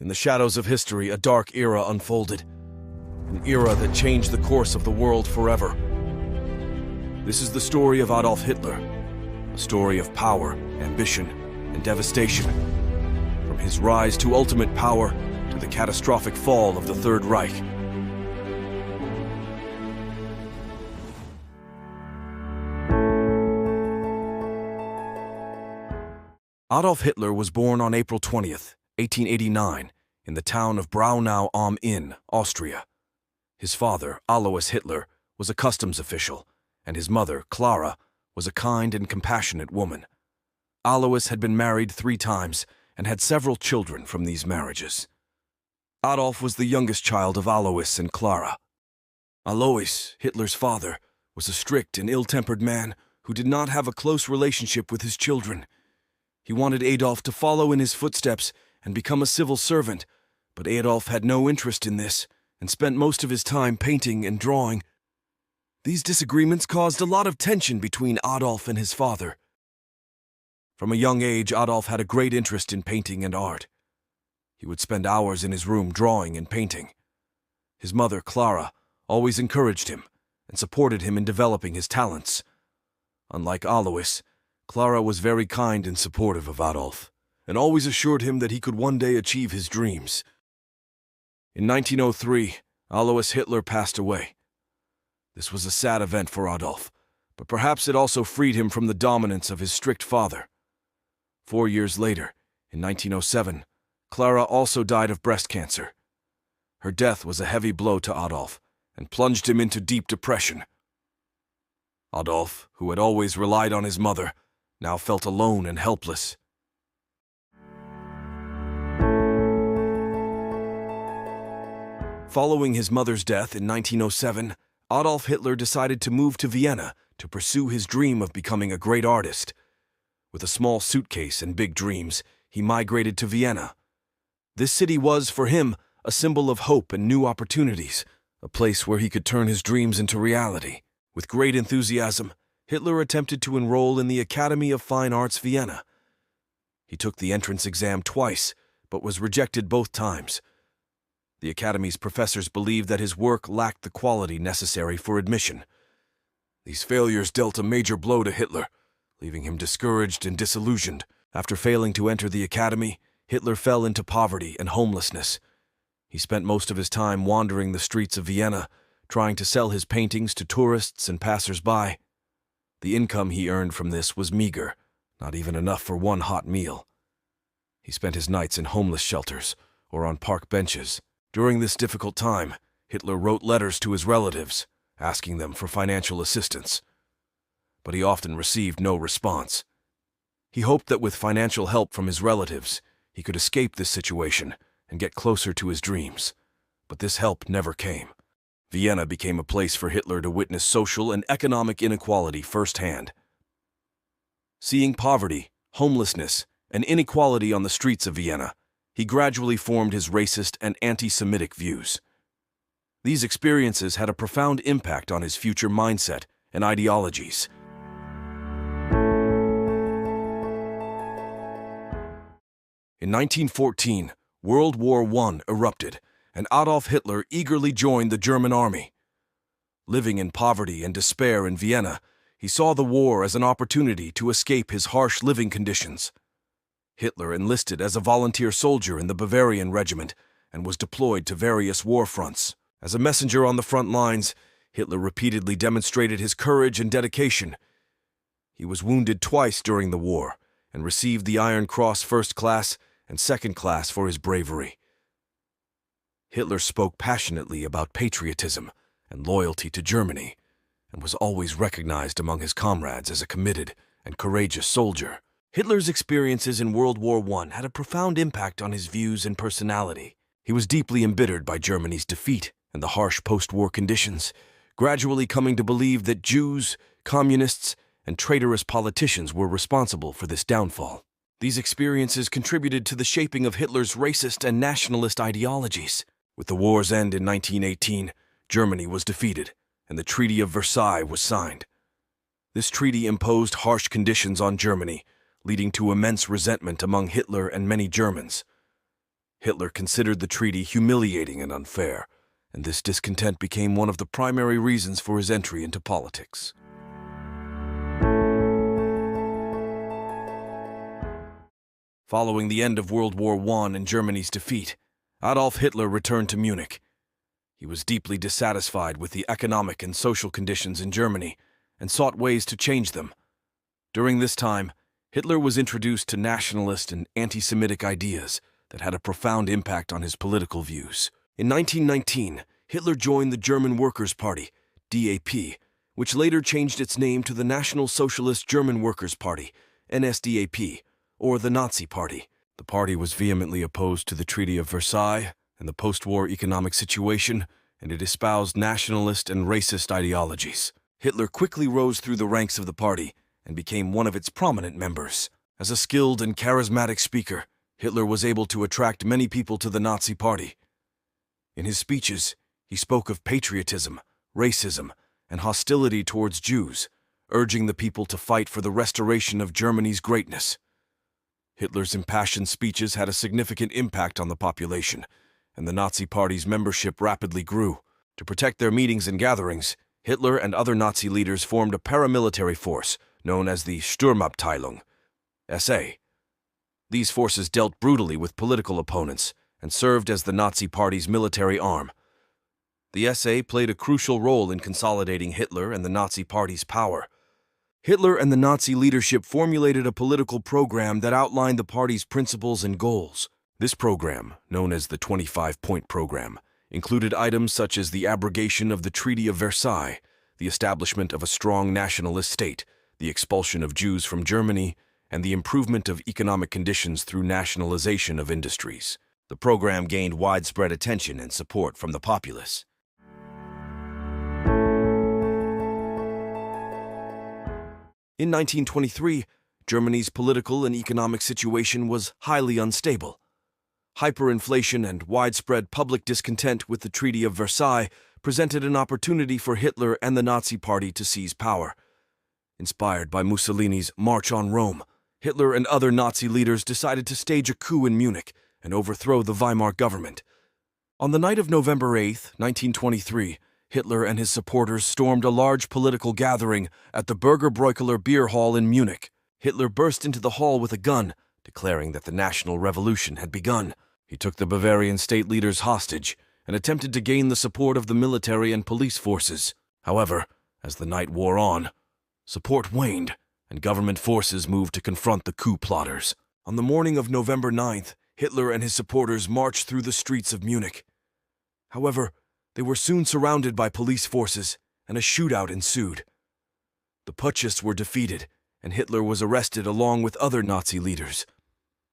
In the shadows of history, a dark era unfolded. An era that changed the course of the world forever. This is the story of Adolf Hitler. A story of power, ambition, and devastation. From his rise to ultimate power, to the catastrophic fall of the Third Reich. Adolf Hitler was born on April 20th, 1889, in the town of Braunau am Inn, Austria. His father, Alois Hitler, was a customs official, and his mother, Clara, was a kind and compassionate woman. Alois had been married 3 times and had several children from these marriages. Adolf was the youngest child of Alois and Clara. Alois, Hitler's father, was a strict and ill-tempered man who did not have a close relationship with his children. He wanted Adolf to follow in his footsteps and become a civil servant, but Adolf had no interest in this and spent most of his time painting and drawing. These disagreements caused a lot of tension between Adolf and his father. From a young age, Adolf had a great interest in painting and art. He would spend hours in his room drawing and painting. His mother, Clara, always encouraged him and supported him in developing his talents. Unlike Alois, Clara was very kind and supportive of Adolf, and always assured him that he could one day achieve his dreams. In 1903, Alois Hitler passed away. This was a sad event for Adolf, but perhaps it also freed him from the dominance of his strict father. 4 years later, in 1907, Clara also died of breast cancer. Her death was a heavy blow to Adolf and plunged him into deep depression. Adolf, who had always relied on his mother, now felt alone and helpless. Following his mother's death in 1907, Adolf Hitler decided to move to Vienna to pursue his dream of becoming a great artist. With a small suitcase and big dreams, he migrated to Vienna. This city was, for him, a symbol of hope and new opportunities, a place where he could turn his dreams into reality. With great enthusiasm, Hitler attempted to enroll in the Academy of Fine Arts Vienna. He took the entrance exam twice, but was rejected both times. The Academy's professors believed that his work lacked the quality necessary for admission. These failures dealt a major blow to Hitler, leaving him discouraged and disillusioned. After failing to enter the Academy, Hitler fell into poverty and homelessness. He spent most of his time wandering the streets of Vienna, trying to sell his paintings to tourists and passers-by. The income he earned from this was meager, not even enough for one hot meal. He spent his nights in homeless shelters or on park benches. During this difficult time, Hitler wrote letters to his relatives, asking them for financial assistance. But he often received no response. He hoped that with financial help from his relatives, he could escape this situation and get closer to his dreams. But this help never came. Vienna became a place for Hitler to witness social and economic inequality firsthand. Seeing poverty, homelessness, and inequality on the streets of Vienna, he gradually formed his racist and anti-Semitic views. These experiences had a profound impact on his future mindset and ideologies. In 1914, World War I erupted, and Adolf Hitler eagerly joined the German army. Living in poverty and despair in Vienna, he saw the war as an opportunity to escape his harsh living conditions. Hitler enlisted as a volunteer soldier in the Bavarian regiment and was deployed to various war fronts. As a messenger on the front lines, Hitler repeatedly demonstrated his courage and dedication. He was wounded twice during the war and received the Iron Cross First Class and Second Class for his bravery. Hitler spoke passionately about patriotism and loyalty to Germany, and was always recognized among his comrades as a committed and courageous soldier. Hitler's experiences in World War I had a profound impact on his views and personality. He was deeply embittered by Germany's defeat and the harsh post-war conditions, gradually coming to believe that Jews, communists, and traitorous politicians were responsible for this downfall. These experiences contributed to the shaping of Hitler's racist and nationalist ideologies. With the war's end in 1918, Germany was defeated, and the Treaty of Versailles was signed. This treaty imposed harsh conditions on Germany, leading to immense resentment among Hitler and many Germans. Hitler considered the treaty humiliating and unfair, and this discontent became one of the primary reasons for his entry into politics. Following the end of World War I and Germany's defeat, Adolf Hitler returned to Munich. He was deeply dissatisfied with the economic and social conditions in Germany and sought ways to change them. During this time, Hitler was introduced to nationalist and anti-Semitic ideas that had a profound impact on his political views. In 1919, Hitler joined the German Workers' Party, DAP, which later changed its name to the National Socialist German Workers' Party, NSDAP, or the Nazi Party. The party was vehemently opposed to the Treaty of Versailles and the post-war economic situation, and it espoused nationalist and racist ideologies. Hitler quickly rose through the ranks of the party and became one of its prominent members. As a skilled and charismatic speaker, Hitler was able to attract many people to the Nazi Party. In his speeches, he spoke of patriotism, racism, and hostility towards Jews, urging the people to fight for the restoration of Germany's greatness. Hitler's impassioned speeches had a significant impact on the population, and the Nazi Party's membership rapidly grew. To protect their meetings and gatherings, Hitler and other Nazi leaders formed a paramilitary force known as the Sturmabteilung, SA. These forces dealt brutally with political opponents and served as the Nazi Party's military arm. The SA played a crucial role in consolidating Hitler and the Nazi Party's power. Hitler and the Nazi leadership formulated a political program that outlined the party's principles and goals. This program, known as the 25-point program, included items such as the abrogation of the Treaty of Versailles, the establishment of a strong nationalist state, the expulsion of Jews from Germany, and the improvement of economic conditions through nationalization of industries. The program gained widespread attention and support from the populace. In 1923, Germany's political and economic situation was highly unstable. Hyperinflation and widespread public discontent with the Treaty of Versailles presented an opportunity for Hitler and the Nazi Party to seize power. Inspired by Mussolini's March on Rome, Hitler and other Nazi leaders decided to stage a coup in Munich and overthrow the Weimar government. On the night of November 8, 1923, Hitler and his supporters stormed a large political gathering at the Burgerbräukeler beer hall in Munich. Hitler burst into the hall with a gun, declaring that the national revolution had begun. He took the Bavarian state leaders hostage and attempted to gain the support of the military and police forces. However, as the night wore on, support waned, and government forces moved to confront the coup plotters. On the morning of November 9th, Hitler and his supporters marched through the streets of Munich. However, they were soon surrounded by police forces, and a shootout ensued. The Putschists were defeated, and Hitler was arrested along with other Nazi leaders.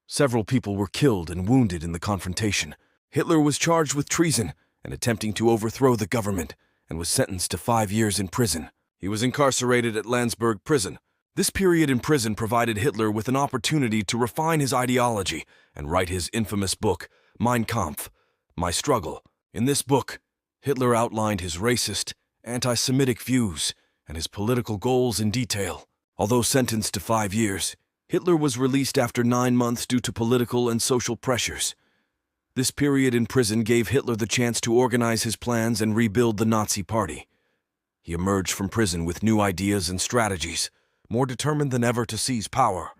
Several people were killed and wounded in the confrontation. Hitler was charged with treason and attempting to overthrow the government, and was sentenced to 5 years in prison. He was incarcerated at Landsberg prison. This period in prison provided Hitler with an opportunity to refine his ideology and write his infamous book, Mein Kampf, My Struggle. In this book, Hitler outlined his racist, anti-Semitic views and his political goals in detail. Although sentenced to 5 years, Hitler was released after 9 months due to political and social pressures. This period in prison gave Hitler the chance to organize his plans and rebuild the Nazi Party. He emerged from prison with new ideas and strategies, more determined than ever to seize power.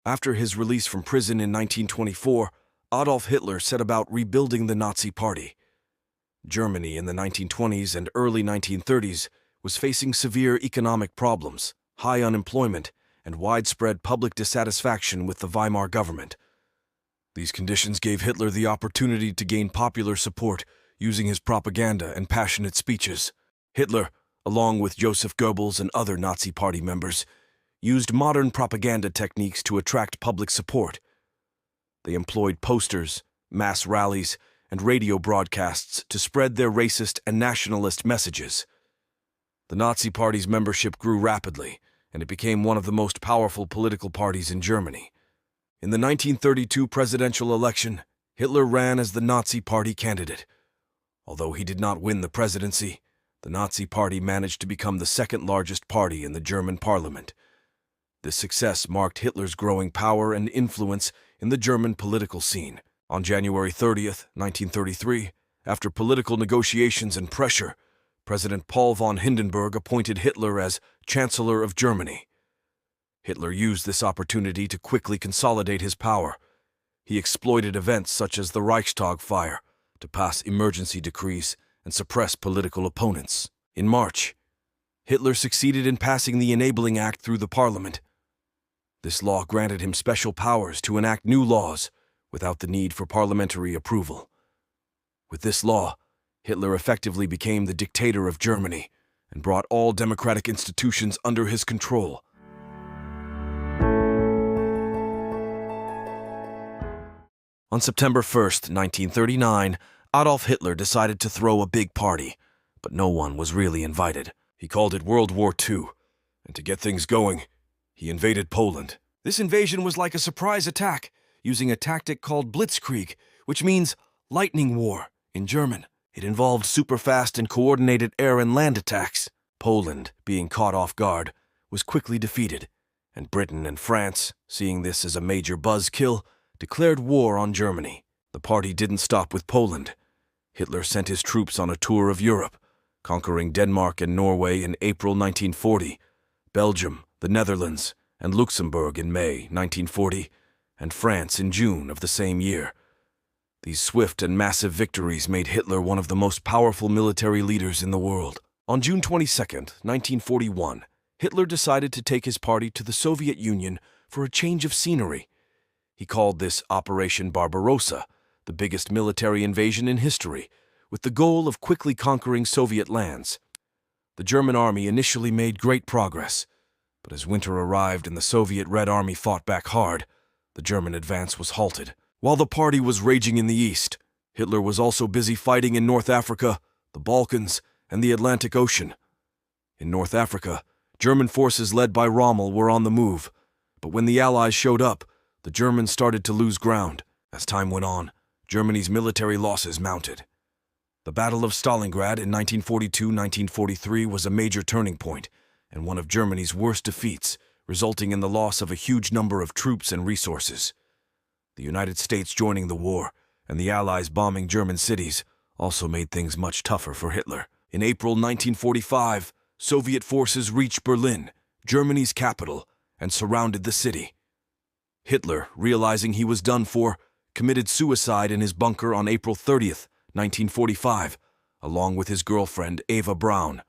After his release from prison in 1924, Adolf Hitler set about rebuilding the Nazi Party. Germany in the 1920s and early 1930s was facing severe economic problems, high unemployment, and widespread public dissatisfaction with the Weimar government. These conditions gave Hitler the opportunity to gain popular support using his propaganda and passionate speeches. Hitler, along with Joseph Goebbels and other Nazi Party members, used modern propaganda techniques to attract public support. They employed posters, mass rallies, and radio broadcasts to spread their racist and nationalist messages. The Nazi Party's membership grew rapidly, and it became one of the most powerful political parties in Germany. In the 1932 presidential election, Hitler ran as the Nazi Party candidate. Although he did not win the presidency, the Nazi Party managed to become the second largest party in the German parliament. This success marked Hitler's growing power and influence in the German political scene. On January 30th, 1933, after political negotiations and pressure, President Paul von Hindenburg appointed Hitler as Chancellor of Germany. Hitler used this opportunity to quickly consolidate his power. He exploited events such as the Reichstag fire to pass emergency decrees and suppress political opponents. In March, Hitler succeeded in passing the Enabling Act through the parliament. This law granted him special powers to enact new laws without the need for parliamentary approval. With this law, Hitler effectively became the dictator of Germany and brought all democratic institutions under his control. On September 1st, 1939, Adolf Hitler decided to throw a big party, but no one was really invited. He called it World War II, and to get things going, he invaded Poland. This invasion was like a surprise attack, using a tactic called blitzkrieg, which means lightning war in German. It involved super-fast and coordinated air and land attacks. Poland, being caught off guard, was quickly defeated, and Britain and France, seeing this as a major buzzkill, declared war on Germany. The party didn't stop with Poland. Hitler sent his troops on a tour of Europe, conquering Denmark and Norway in April 1940, Belgium, the Netherlands, and Luxembourg in May 1940, and France in June of the same year. These swift and massive victories made Hitler one of the most powerful military leaders in the world. On June 22, 1941, Hitler decided to take his party to the Soviet Union for a change of scenery. He called this Operation Barbarossa, the biggest military invasion in history, with the goal of quickly conquering Soviet lands. The German army initially made great progress, but as winter arrived and the Soviet Red Army fought back hard, the German advance was halted. While the party was raging in the east, Hitler was also busy fighting in North Africa, the Balkans, and the Atlantic Ocean. In North Africa, German forces led by Rommel were on the move, but when the Allies showed up, the Germans started to lose ground. As time went on, Germany's military losses mounted. The Battle of Stalingrad in 1942-1943 was a major turning point and one of Germany's worst defeats, resulting in the loss of a huge number of troops and resources. The United States joining the war and the Allies bombing German cities also made things much tougher for Hitler. In April 1945, Soviet forces reached Berlin, Germany's capital, and surrounded the city. Hitler, realizing he was done for, committed suicide in his bunker on April 30th, 1945, along with his girlfriend Eva Braun.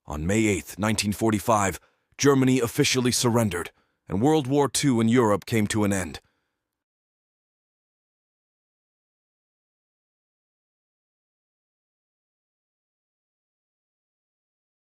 On May 8th, 1945, Germany officially surrendered, and World War II in Europe came to an end.